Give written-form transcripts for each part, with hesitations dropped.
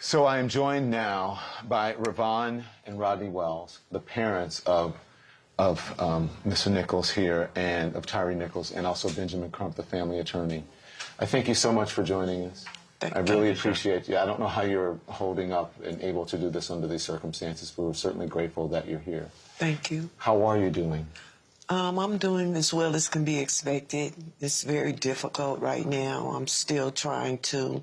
So I am joined now by Ravon and Rodney Wells, the parents of Mr. Nichols here and of Tyre Nichols, and also Benjamin Crump, the family attorney. I thank you so much for joining us. I really appreciate you. I don't know how you're holding up and able to do this under these circumstances, but we're certainly grateful that you're here. Thank you. How are you doing? I'm doing as well as can be expected. It's very difficult right now. I'm still trying to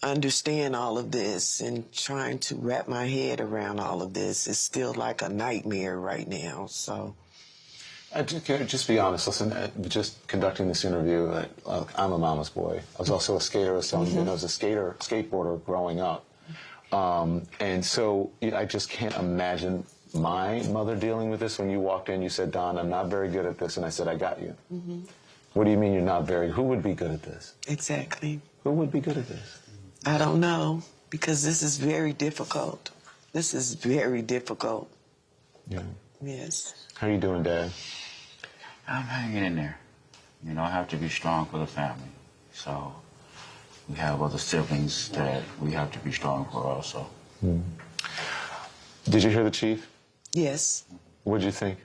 understand all of this and trying to wrap my head around all of this. It's still like a nightmare right now, so. Just be honest. Listen, just conducting this interview, I'm a mama's boy. I was also a skater, so I was a skateboarder growing up. And so I just can't imagine my mother dealing with this. When you walked in, you said, Don, I'm not very good at this. And I said, I got you. What do you mean you're not very? Who would be good at this? Exactly. Who would be good at this? I don't know, because this is very difficult. This is very difficult. Yeah. Yes. How are you doing, Dad? I'm hanging in there. You know, I have to be strong for the family. So we have other siblings that we have to be strong for also. Did you hear the chief? Yes. What did you think?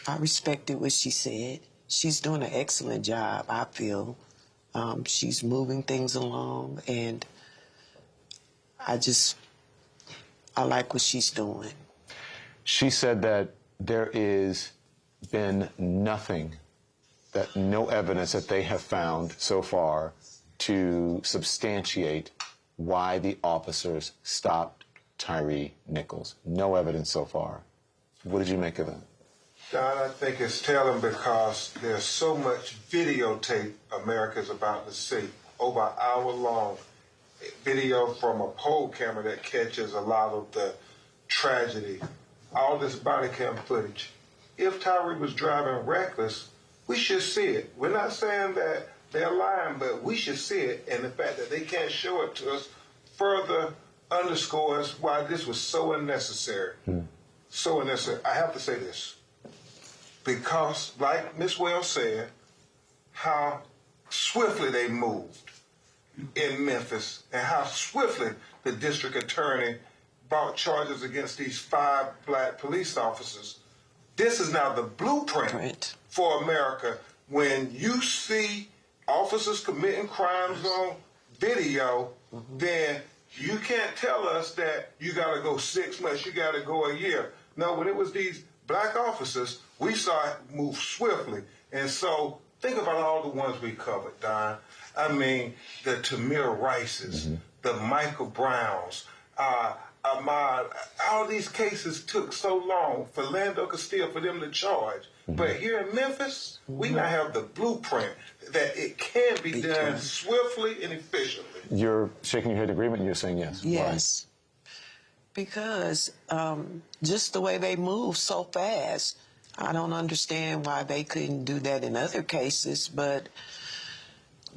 I respected what she said. She's doing an excellent job, I feel. She's moving things along, and I like what she's doing. She said that there is been nothing, no evidence that they have found so far to substantiate why the officers stopped Tyre Nichols. No evidence so far. What did you make of that? Don, I think it's telling because there's so much videotape America's about to see, over an hour long video from a poll camera that catches a lot of the tragedy, all this body cam footage. If Tyre was driving reckless, we should see it. We're not saying that they're lying, but we should see it, and the fact that they can't show it to us further underscores why this was so unnecessary. So unnecessary. I have to say this. Because, like Ms. Wells said, how swiftly they moved in Memphis and how swiftly the district attorney brought charges against these 5 black police officers. This is now the blueprint for America. When you see officers committing crimes on video, then you can't tell us that you got to go 6 months, you got to go a year. No, when it was these black officers, we saw it move swiftly. And so think about all the ones we covered, Don. I mean, the Tamir Rices, the Michael Browns, Ahmaud. All these cases took so long for Philando Castile for them to charge. But here in Memphis, we now have the blueprint that it can be done swiftly and efficiently. You're shaking your head in agreement and you're saying yes. Yes. Why? Because just the way they move so fast, I don't understand why they couldn't do that in other cases, but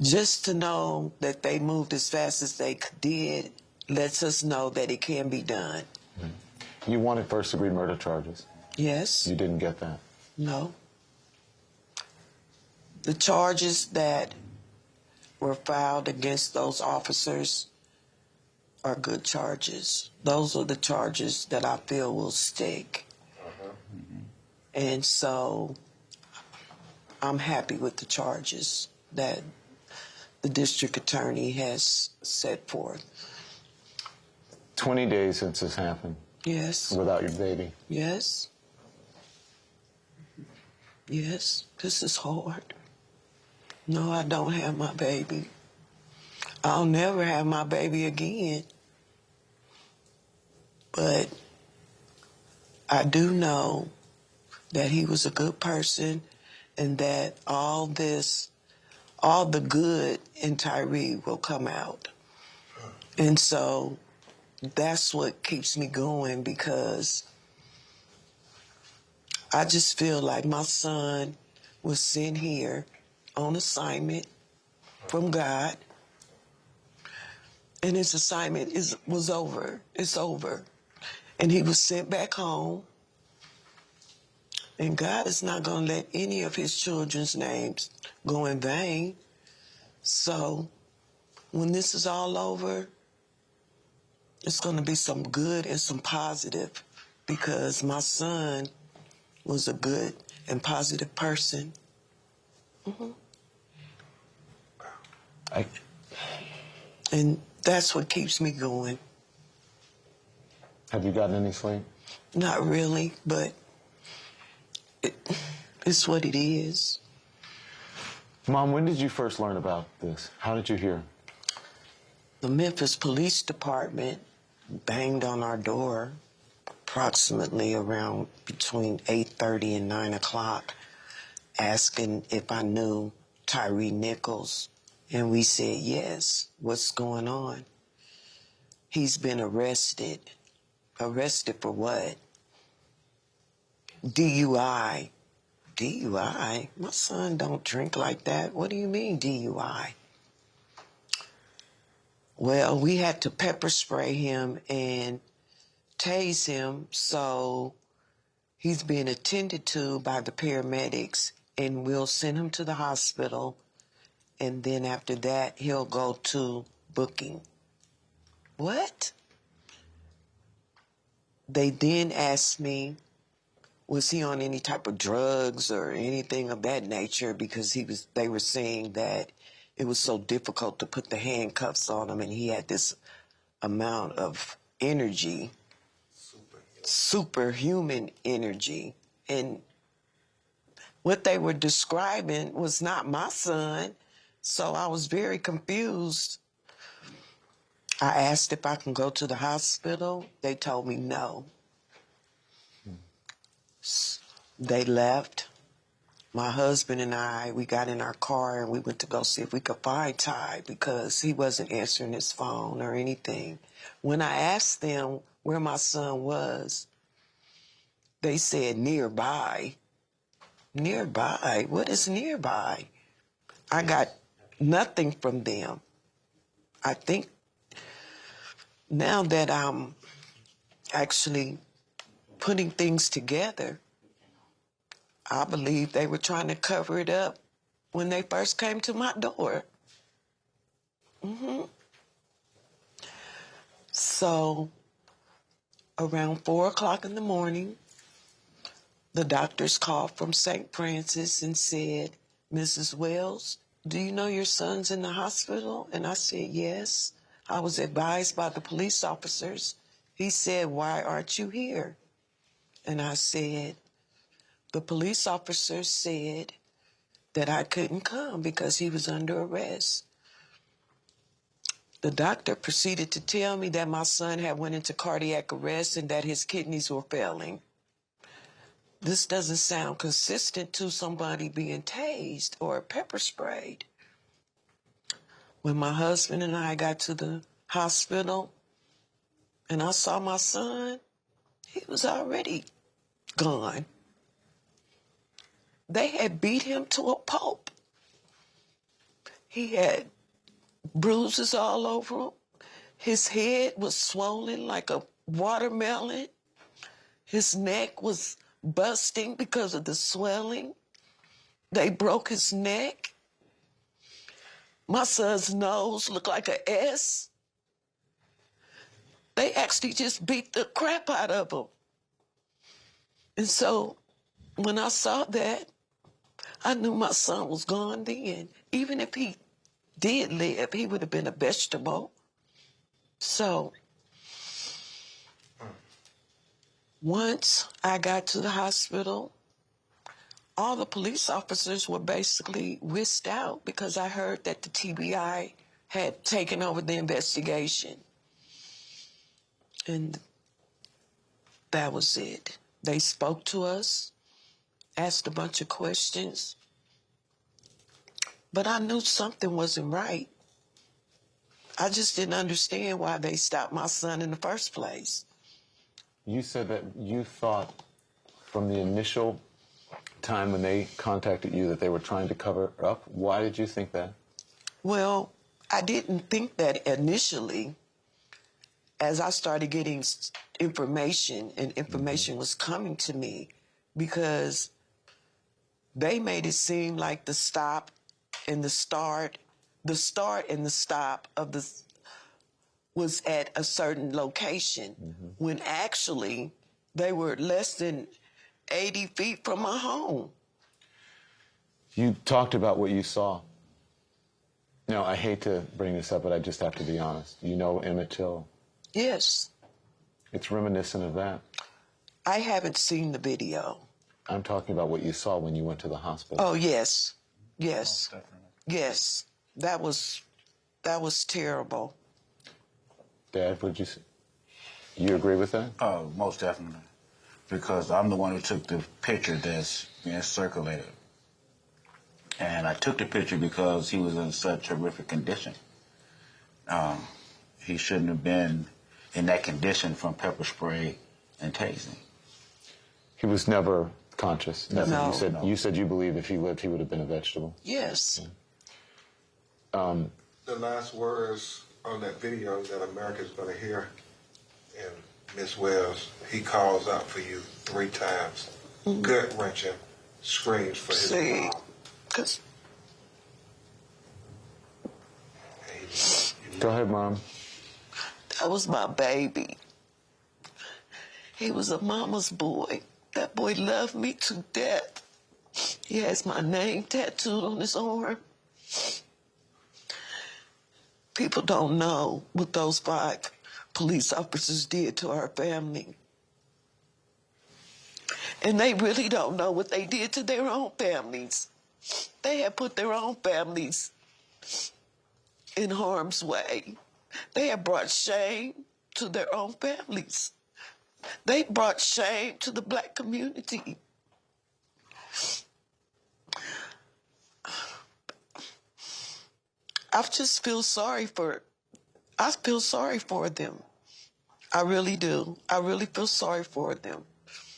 just to know that they moved as fast as they did lets us know that it can be done. You wanted first-degree murder charges. Yes. You didn't get that. No. The charges that were filed against those officers are good charges. Those are the charges that I feel will stick. And so I'm happy with the charges that the district attorney has set forth. 20 days since this happened. Yes. Without your baby. Yes. Yes, this is hard. No, I don't have my baby. I'll never have my baby again. But I do know that he was a good person and that all the good in Tyre will come out. And so that's what keeps me going, because I just feel like my son was sent here on assignment from God, and his assignment was over. It's over. And he was sent back home. And God is not going to let any of his children's names go in vain. So when this is all over, it's going to be some good and some positive, because my son was a good and positive person. I, And that's what keeps me going. have you gotten any sleep? Not really, but it's what it is. Mom, when did you first learn about this? How did you hear? The Memphis Police Department banged on our door approximately around between 8:30 and 9 o'clock, asking if I knew Tyree Nichols. And we said, yes. What's going on? He's been arrested. Arrested for what? DUI. DUI? My son don't drink like that. What do you mean DUI? Well, we had to pepper spray him and tase him, so he's being attended to by the paramedics, and we'll send him to the hospital, and then after that, he'll go to booking. What? They then asked me, was he on any type of drugs or anything of that nature, because they were saying that it was so difficult to put the handcuffs on him, and he had this amount of energy, superhuman energy. And what they were describing was not my son, so I was very confused. I asked if I can go to the hospital. They told me no. They left. My husband and I, we got in our car and we went to go see if we could find Ty, because he wasn't answering his phone or anything. When I asked them where my son was, they said nearby. Nearby? What is nearby? I got nothing from them. I think now that I'm actually putting things together, I believe they were trying to cover it up when they first came to my door. So around 4 o'clock in the morning, the doctors called from St. Francis and said, Mrs. Wells, do you know your son's in the hospital? And I said, yes. I was advised by the police officers. He said, why aren't you here? And I said, the police officers said that I couldn't come because he was under arrest. The doctor proceeded to tell me that my son had went into cardiac arrest and that his kidneys were failing. This doesn't sound consistent to somebody being tased or pepper sprayed. When my husband and I got to the hospital and I saw my son, he was already gone. They had beat him to a pulp. He had bruises all over him. His head was swollen like a watermelon. His neck was busting because of the swelling. They broke his neck. My son's nose looked like an S. They actually just beat the crap out of him. And so when I saw that, I knew my son was gone then. Even if he did live, he would have been a vegetable. So once I got to the hospital, all the police officers were basically whisked out because I heard that the TBI had taken over the investigation. And that was it. They spoke to us, asked a bunch of questions, but I knew something wasn't right. I just didn't understand why they stopped my son in the first place. You said that you thought from the initial time when they contacted you that they were trying to cover up. Why did you think that? Well, I didn't think that initially. As I started getting information, and information was coming to me, because they made it seem like the stop and the start the start and the stop of the was at a certain location when actually they were less than 80 feet from my home. You talked about what you saw. Now, I hate to bring this up, but I just have to be honest. You know Emmett Till. Yes, It's reminiscent of that. I haven't seen the video. I'm talking about what you saw when you went to the hospital. Oh, yes, yes, Definitely. yes. That was terrible. Dad, would you say? You agree with that? Most definitely. Because I'm the one who took the picture that's being circulated. And I took the picture because he was in such horrific condition. He shouldn't have been in that condition from pepper spray and tasing. He was never conscious. Never. No. You said you believe if he lived, he would have been a vegetable. Yes. The last words on that video that America's going to hear, and Miss Wells, he calls out for you 3 times. Gut-wrenching screams for his See, mom. 'cause Go ahead, Mom. that was my baby. He was a mama's boy. That boy loved me to death. He has my name tattooed on his arm. People don't know what those 5 police officers did to our family. And they really don't know what they did to their own families. They have put their own families in harm's way. They have brought shame to their own families. They brought shame to the Black community. I just feel sorry for them. I really do. I really feel sorry for them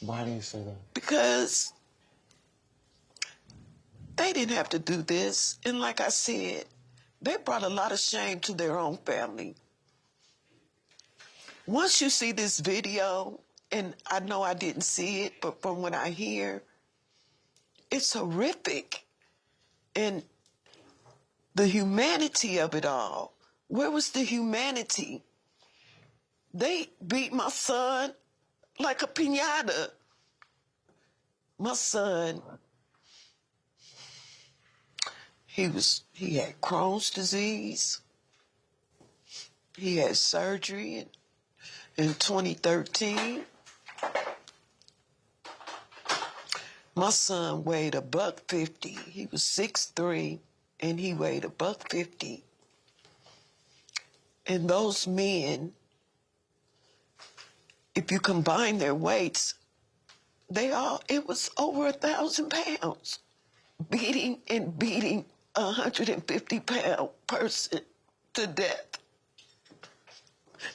Why do you say that? because they didn't have to do this. And like I said, they brought a lot of shame to their own family. Once you see this video, and I know I didn't see it, but from what I hear, it's horrific. And the humanity of it all, where was the humanity? They beat my son like a piñata. My son, he had Crohn's disease. He had surgery in 2013. My son weighed $150. He was 6'3", and he weighed $150. And those men, if you combine their weights, it was over 1,000 pounds. Beating a 150-pound person to death.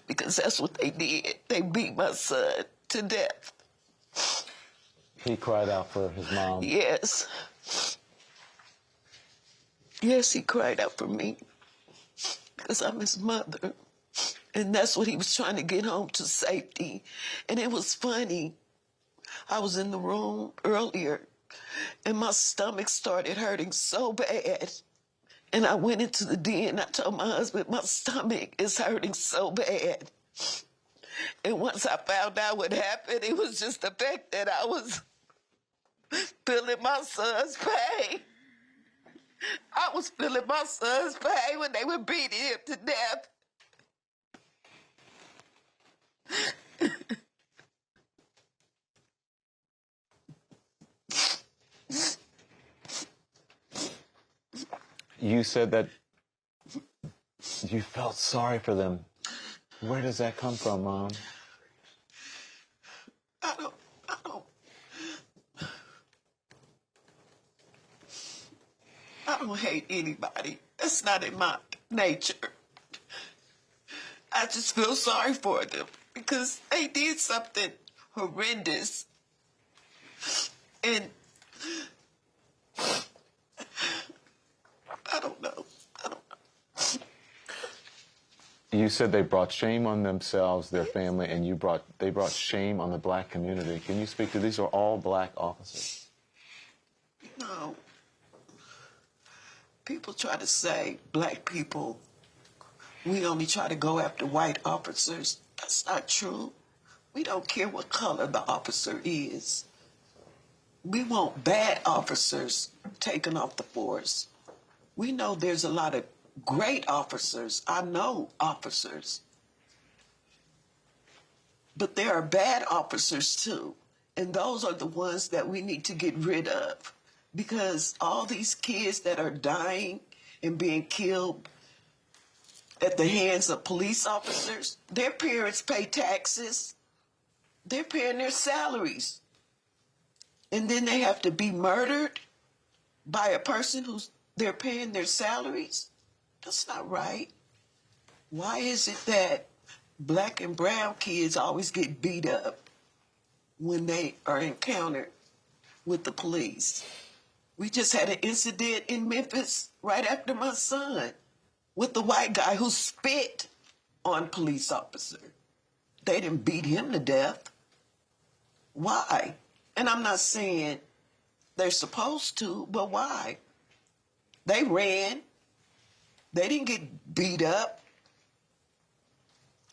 Because that's what they did. They beat my son to death. He cried out for his mom. Yes. Yes, he cried out for me. Because I'm his mother. And that's what he was trying to get home to safety. And it was funny. I was in the room earlier, and my stomach started hurting so bad. And I went into the den. I told my husband, my stomach is hurting so bad. And once I found out what happened, it was just the fact that I was feeling my son's pain. I was feeling my son's pain when they were beating him to death. You said that you felt sorry for them. Where does that come from, Mom? I don't hate anybody. That's not in my nature. I just feel sorry for them because they did something horrendous. And I don't know. You said they brought shame on themselves, their family, and they brought shame on the Black community. Can you speak to these? Are all Black officers? No. people try to say black people, we only try to go after white officers. That's not true. We don't care what color the officer is. We want bad officers taken off the force. We know there's a lot of great officers. I know officers. But there are bad officers too. And those are the ones that we need to get rid of. Because all these kids that are dying and being killed at the hands of police officers, their parents pay taxes. They're paying their salaries. And then they have to be murdered by a person who's they're paying their salaries. That's not right. Why is it that black and brown kids always get beat up when they are encountered with the police? We just had an incident in Memphis right after my son with the white guy who spit on police officer. They didn't beat him to death. Why? And I'm not saying they're supposed to, but why? They ran. They didn't get beat up.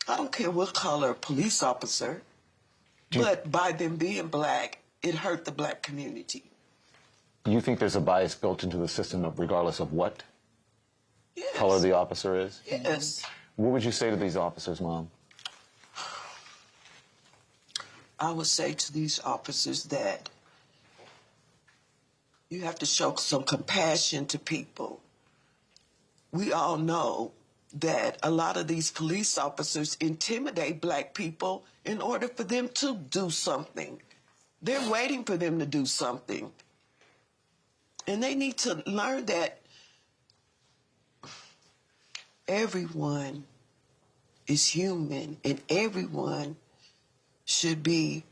I don't care what color police officer, but by them being black, it hurt the black community. You think there's a bias built into the system of regardless of what Yes. color the officer is? Yes. What would you say to these officers, Mom? I would say to these officers that you have to show some compassion to people. We all know that a lot of these police officers intimidate black people in order for them to do something. They're waiting for them to do something. And they need to learn that everyone is human and everyone should be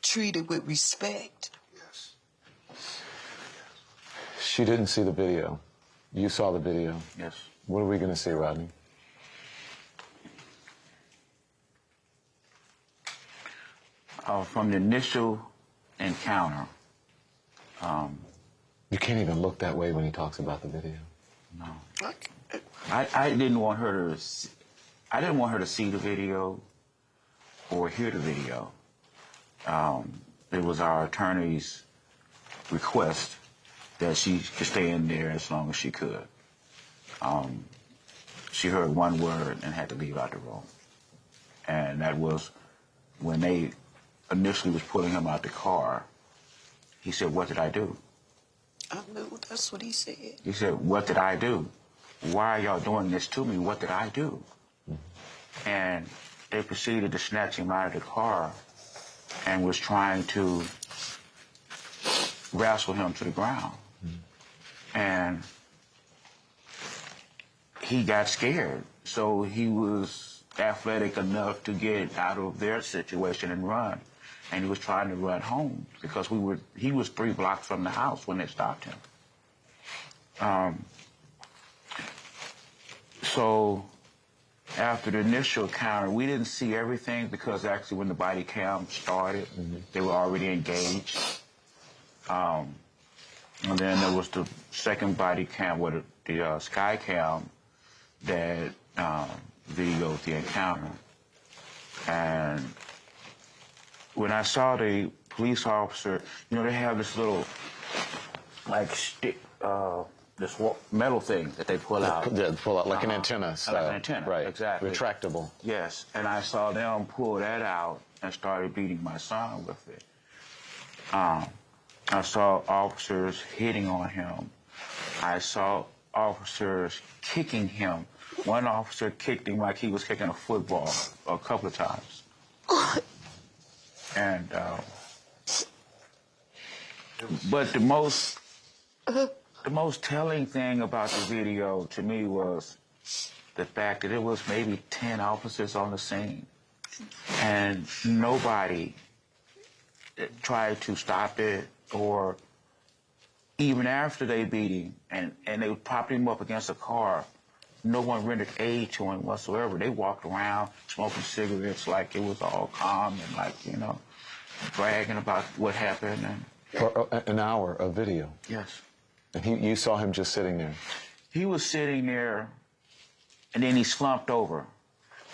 treated with respect. Yes. She didn't see the video. You saw the video. Yes. What are we going to see, Rodney? From the initial encounter, You can't even look that way when he talks about the video. no. I didn't want her to. I didn't want her to see the video or hear the video. It was our attorney's request that she could stay in there as long as she could. She heard one word and had to leave out the room, and that was when they initially was pulling him out the car. He said, "What did I do?" I knew that's what he said. He said, "What did I do? Why are y'all doing this to me? What did I do?" And they proceeded to snatch him out of the car and was trying to wrestle him to the ground. And he got scared. So he was athletic enough to get out of their situation and run. And he was trying to run home because he was 3 blocks from the house when they stopped him. So after the initial encounter, we didn't see everything because actually when the body cam started, they were already engaged. And then there was the second body cam, the sky cam that videoed the encounter. And when I saw the police officer, you know, they have this little, like, stick, this metal thing that they pull out. Yeah, pull out like an antenna. Like an antenna, right? exactly. Retractable. Yes, and I saw them pull that out and started beating my son with it. I saw officers hitting on him. I saw officers kicking him. One officer kicked him like he was kicking a football a couple of times. And, but the most telling thing about the video to me was the fact that it was maybe 10 officers on the scene. And nobody tried to stop it, or even after they beat him and they propped him up against a car, no one rendered aid to him whatsoever. They walked around smoking cigarettes like it was all calm and, like, you know, bragging about what happened. And For an hour of video. yes. And you saw him just sitting there. He was sitting there, and then he slumped over.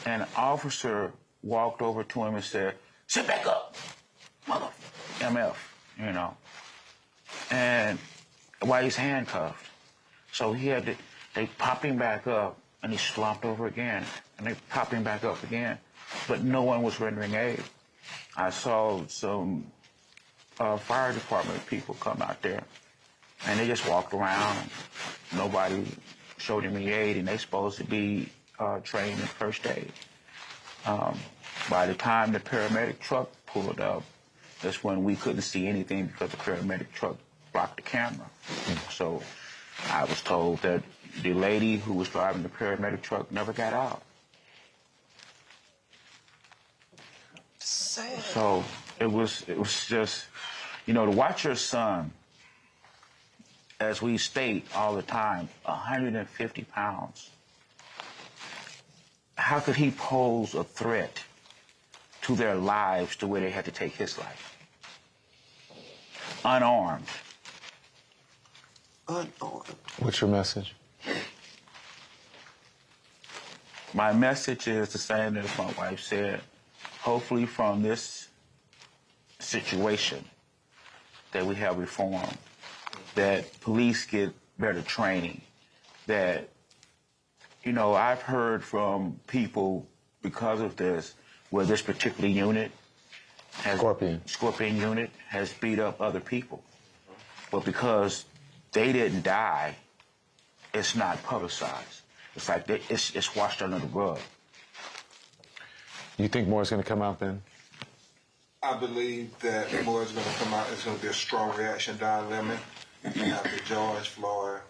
And an officer walked over to him and said, "Sit back up, mother MF," you know. And while he's handcuffed. So they popped him back up, and he slumped over again. And they popped him back up again. But no one was rendering aid. I saw some fire department people come out there, and they just walked around. Nobody showed him any aid, and they supposed to be trained in first aid. By the time the paramedic truck pulled up, that's when we couldn't see anything because the paramedic truck blocked the camera. So I was told that the lady who was driving the paramedic truck never got out. Sad. So it was just, you know, to watch your son, as we state all the time, 150 pounds. How could he pose a threat to their lives to where they had to take his life? Unarmed. Unarmed. What's your message? My message is the same as my wife said. Hopefully from this situation that we have reform, that police get better training, that, you know, I've heard from people because of this, where this particular unit Scorpion unit has beat up other people. But because they didn't die, it's not publicized. It's like it's washed under the rug. You think more is going to come out then? I believe that more is going to come out. It's going to be a strong reaction down Lemon after George Floyd,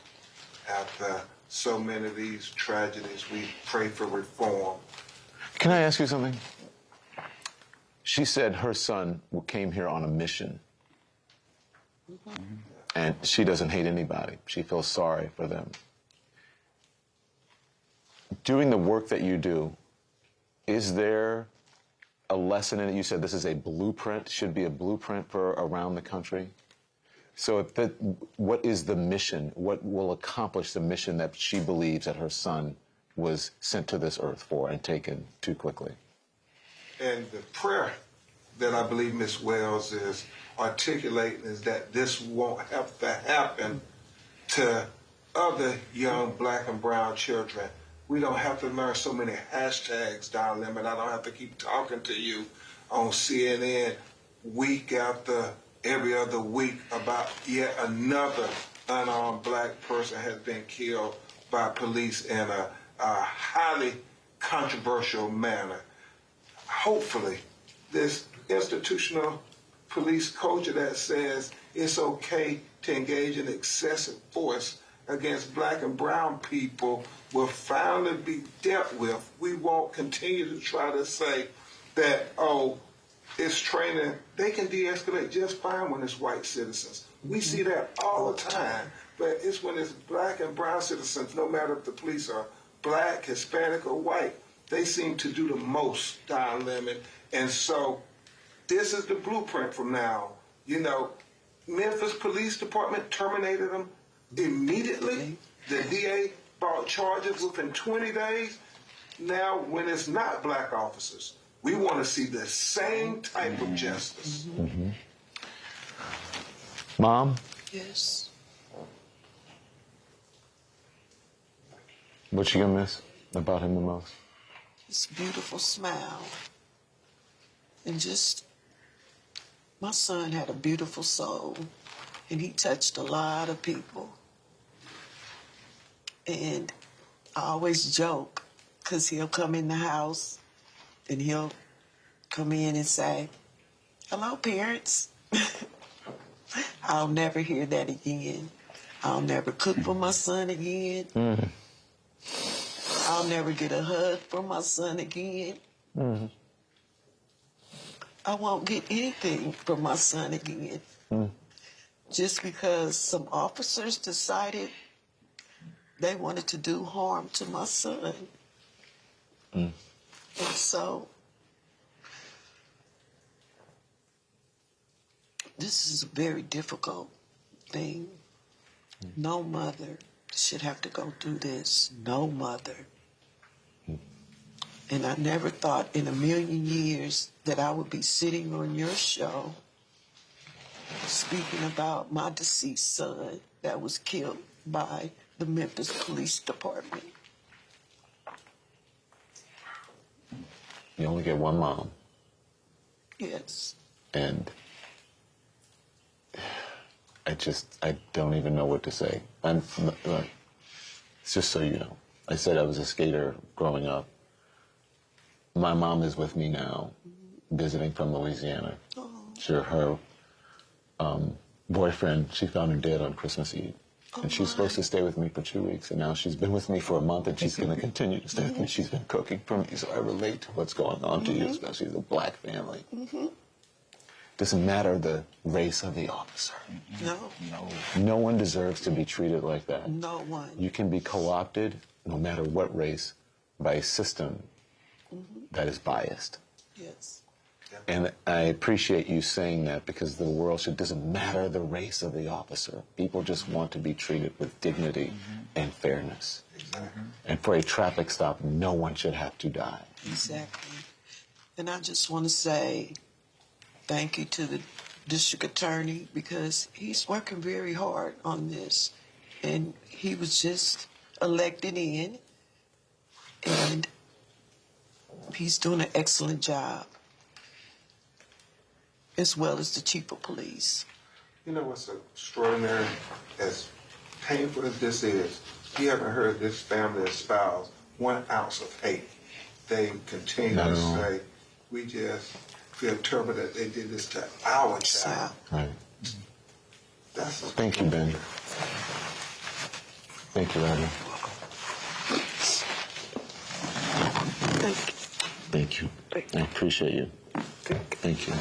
after so many of these tragedies. We pray for reform. Can I ask you something? She said her son came here on a mission. And she doesn't hate anybody. She feels sorry for them. Doing the work that you do, is there a lesson in it? You said this is a blueprint, should be a blueprint for around the country. So what is the mission? What will accomplish the mission that she believes that her son was sent to this earth for and taken too quickly? And the prayer that I believe Ms. Wells is articulating is that this won't have to happen to other young black and brown children. We don't have to learn so many hashtags down limit. I don't have to keep talking to you on CNN week after every other week about yet another unarmed black person has been killed by police in a highly controversial manner. Hopefully, this institutional police culture that says it's okay to engage in excessive force against black and brown people will finally be dealt with. We won't continue to try to say that, oh, it's training. They can de-escalate just fine when it's white citizens. We see that all the time. But it's when it's black and brown citizens, no matter if the police are black, Hispanic, or white, they seem to do the most down limit. And so this is the blueprint from now. You know, Memphis Police Department terminated them immediately. The DA brought charges within 20 days. Now, when it's not black officers, we want to see the same type of justice. Mm-hmm. Mom? Yes. What you gonna miss about him the most? His beautiful smile. And just, my son had a beautiful soul, and he touched a lot of people. And I always joke, because he'll come in the house, and he'll come in and say, "Hello, parents." I'll never hear that again. I'll never cook for my son again. Mm. I'll never get a hug from my son again. Mm. I won't get anything from my son again. Mm. Just because some officers decided they wanted to do harm to my son. Mm. And so, this is a very difficult thing. No mother should have to go through this. No mother. And I never thought in a million years that I would be sitting on your show speaking about my deceased son that was killed by the Memphis Police Department. You only get one mom, Yes. and I don't even know what to say. It's just so you know. I said I was a skater growing up. My mom is with me now, visiting from Louisiana. Oh. Sure, her boyfriend, she found her dead on Christmas Eve. And she's supposed to stay with me for 2 weeks, and now she's been with me for a month, and she's going to continue to stay with me. She's been cooking for me, so I relate to what's going on to you, especially the black family. Doesn't matter the race of the officer. No. No one deserves to be treated like that. No one. You can be co-opted, no matter what race, by a system that is biased. Yes. And I appreciate you saying that, because the world doesn't matter the race of the officer. People just want to be treated with dignity and fairness. Exactly. And for a traffic stop, no one should have to die. Exactly. And I just want to say thank you to the district attorney, because he's working very hard on this. And he was just elected in, and he's doing an excellent job, as well as the chief of police. You know what's extraordinary? As painful as this is, you haven't heard this family espouse 1 ounce of hate. They continue Not to at all. say, we just feel terrible that they did this to our child. Right. That's Thank you, Ben. Thank you, Abby. Thank you. Thank you. I appreciate you. Thank you.